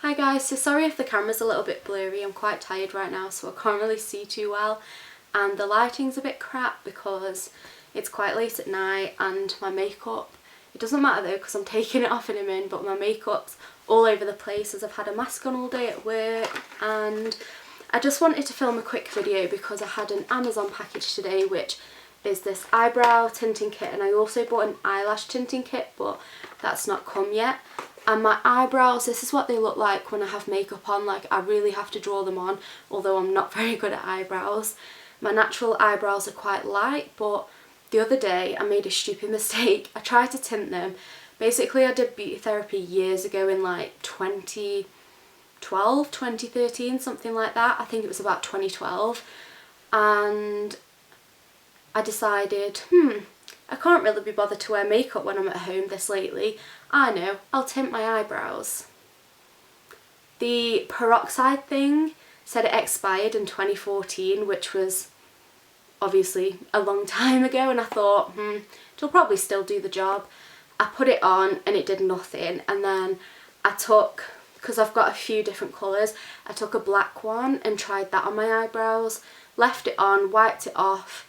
Hi guys, so sorry if the camera's a little bit blurry, I'm quite tired right now so I can't really see too well, and the lighting's a bit crap because it's quite late at night and my makeup, it doesn't matter though because I'm taking it off in a minute, but my makeup's all over the place as I've had a mask on all day at work. And I just wanted to film a quick video because I had an Amazon package today, which is this eyebrow tinting kit, and I also bought an eyelash tinting kit, but that's not come yet. And my eyebrows, this is what they look like when I have makeup on. Like, I really have to draw them on, although I'm not very good at eyebrows. My natural eyebrows are quite light, but the other day I made a stupid mistake. I tried to tint them. Basically I did beauty therapy years ago in like 2012, 2013, something like that. I think it was about 2012. And I decided, I can't really be bothered to wear makeup when I'm at home this lately. I know, I'll tint my eyebrows. The peroxide thing said it expired in 2014, which was obviously a long time ago, and I thought, it'll probably still do the job. I put it on and it did nothing, and then I took, because I've got a few different colours, I took a black one and tried that on my eyebrows, left it on, wiped it off.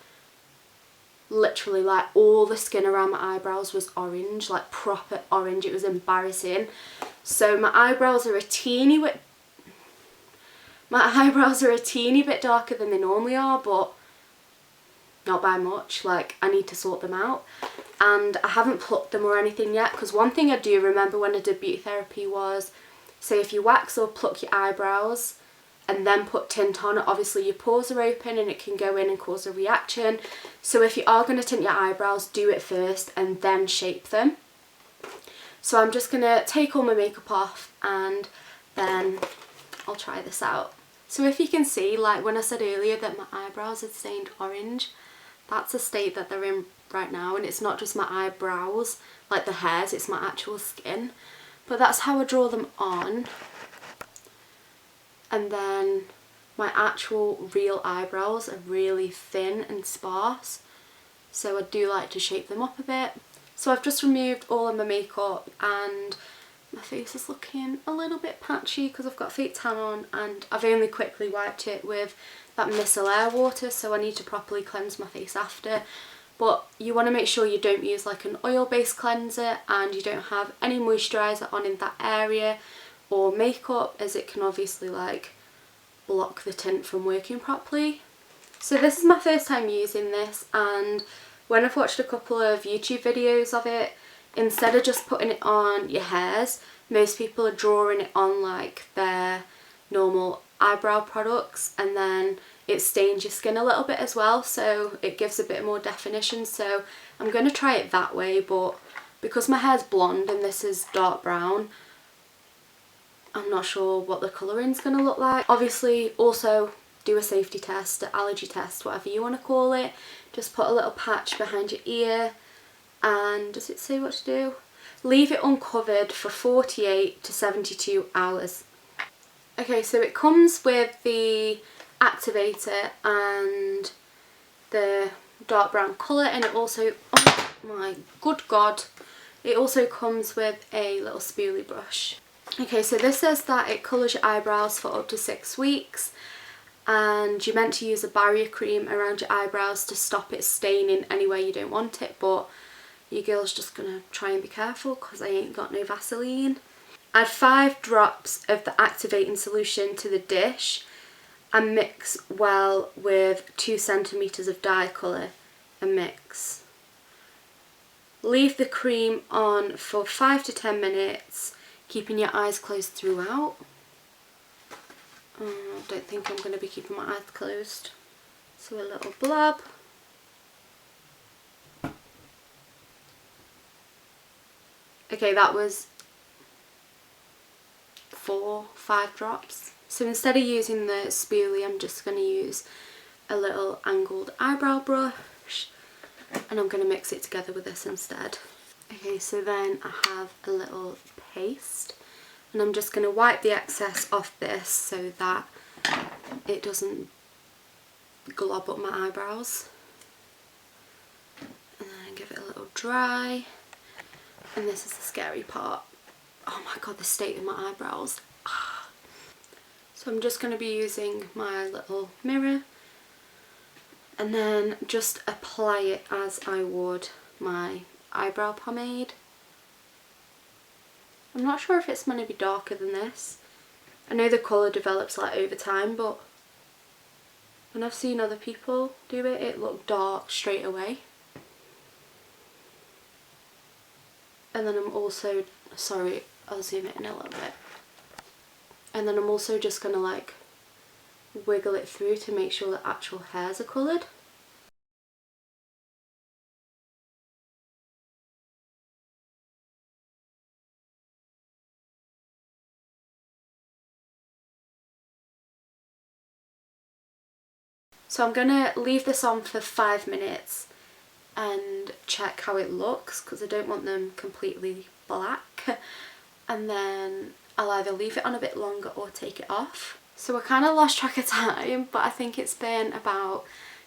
Literally, like, all the skin around my eyebrows was orange, like proper orange. It was embarrassing. So my eyebrows are a teeny bit darker than they normally are, but not by much. Like, I need to sort them out, and I haven't plucked them or anything yet, because one thing I do remember when I did beauty therapy was, say if you wax or pluck your eyebrows and then put tint on, obviously your pores are open and it can go in and cause a reaction. So if you are going to tint your eyebrows, do it first and then shape them. So I'm just going to take all my makeup off and then I'll try this out. So if you can see, like when I said earlier that my eyebrows had stained orange, that's the state that they're in right now, and it's not just my eyebrows, like the hairs, it's my actual skin. But that's how I draw them on. And then my actual real eyebrows are really thin and sparse, so I do like to shape them up a bit. So I've just removed all of my makeup and my face is looking a little bit patchy because I've got fake tan on, and I've only quickly wiped it with that micellar water, so I need to properly cleanse my face after. But you want to make sure you don't use like an oil-based cleanser and you don't have any moisturiser on in that area or makeup, as it can obviously like block the tint from working properly. So this is my first time using this, and when I've watched a couple of YouTube videos of it, instead of just putting it on your hairs, most people are drawing it on like their normal eyebrow products, and then it stains your skin a little bit as well, so it gives a bit more definition. So I'm going to try it that way, but because my hair's blonde and this is dark brown, I'm not sure what the colouring's going to look like. Obviously also do a safety test, an allergy test, whatever you want to call it. Just put a little patch behind your ear, and does it say what to do? Leave it uncovered for 48 to 72 hours. Okay, so it comes with the activator and the dark brown colour, and it also, oh my good god, it also comes with a little spoolie brush. Okay, so this says that it colours your eyebrows for up to 6 weeks, and you're meant to use a barrier cream around your eyebrows to stop it staining anywhere you don't want it, but your girl's just gonna try and be careful because I ain't got no Vaseline. Add 5 drops of the activating solution to the dish and mix well with 2 centimetres of dye colour and mix. Leave the cream on for 5 to 10 minutes, keeping your eyes closed throughout. I don't think I'm going to be keeping my eyes closed. So a little blob. Okay, that was 4-5 drops. So instead of using the spoolie, I'm just going to use a little angled eyebrow brush, and I'm going to mix it together with this instead. Okay, so then I have a little paste, and I'm just going to wipe the excess off this so that it doesn't glob up my eyebrows, and then give it a little dry. And this is the scary part. Oh my god, the state of my eyebrows. So I'm just going to be using my little mirror and then just apply it as I would my eyebrow pomade. I'm not sure if it's meant to be darker than this. I know the colour develops like over time, but when I've seen other people do it, it looked dark straight away. And then I'm also, sorry, I'll zoom it in a little bit. And then I'm also just going to like wiggle it through to make sure the actual hairs are coloured. So I'm going to leave this on for 5 minutes and check how it looks, because I don't want them completely black. And then I'll either leave it on a bit longer or take it off. So I kind of lost track of time, but I think it's been about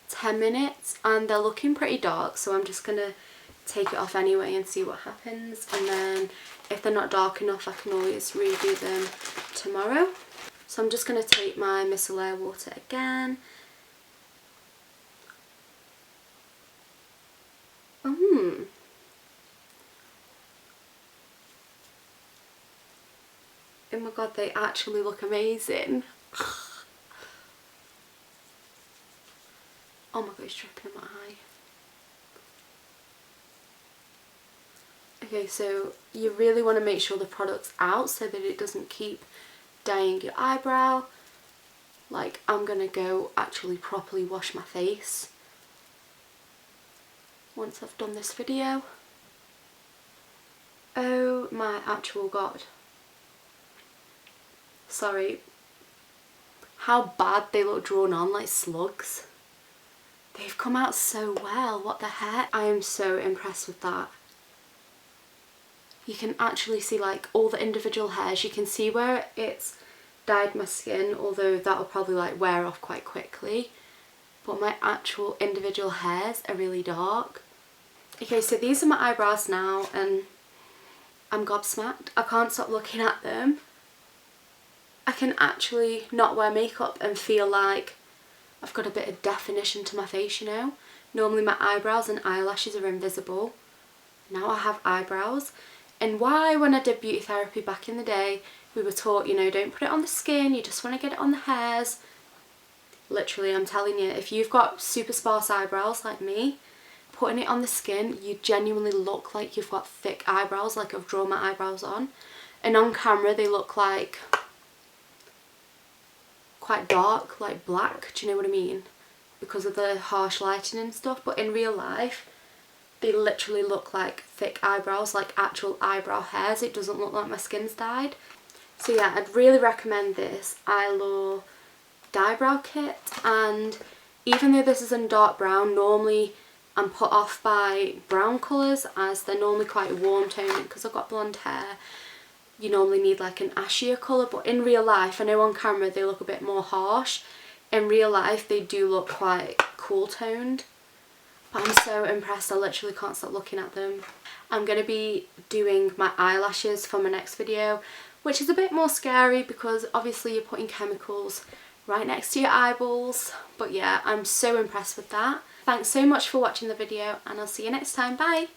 10 minutes and they're looking pretty dark, so I'm just going to take it off anyway and see what happens. And then if they're not dark enough, I can always redo them tomorrow. So I'm just going to take my micellar water again. Oh my god, they actually look amazing. Oh my god, it's dripping in my eye. Okay, so you really want to make sure the product's out so that it doesn't keep dyeing your eyebrow. Like, I'm gonna go actually properly wash my face once I've done this video. Oh my actual god. Sorry. How bad they look drawn on, like slugs. They've come out so well, what the heck? I am so impressed with that. You can actually see like all the individual hairs. You can see where it's dyed my skin, although that'll probably like wear off quite quickly. But my actual individual hairs are really dark. Okay, so these are my eyebrows now and I'm gobsmacked. I can't stop looking at them. I can actually not wear makeup and feel like I've got a bit of definition to my face, you know. Normally my eyebrows and eyelashes are invisible. Now I have eyebrows. And why, when I did beauty therapy back in the day, we were taught, you know, don't put it on the skin, you just want to get it on the hairs. Literally, I'm telling you, if you've got super sparse eyebrows like me, putting it on the skin, you genuinely look like you've got thick eyebrows, like I've drawn my eyebrows on. And on camera they look like quite dark, like black, do you know what I mean? Because of the harsh lighting and stuff, but in real life they literally look like thick eyebrows, like actual eyebrow hairs. It doesn't look like my skin's dyed. So yeah, I'd really recommend this Eylure Dybrow kit. And even though this is in dark brown, normally I'm put off by brown colours as they're normally quite warm toned. Because I've got blonde hair, you normally need like an ashier colour, but in real life, I know on camera they look a bit more harsh. In real life they do look quite cool toned. But I'm so impressed, I literally can't stop looking at them. I'm going to be doing my eyelashes for my next video, which is a bit more scary because obviously you're putting chemicals right next to your eyeballs. But yeah, I'm so impressed with that. Thanks so much for watching the video and I'll see you next time. Bye!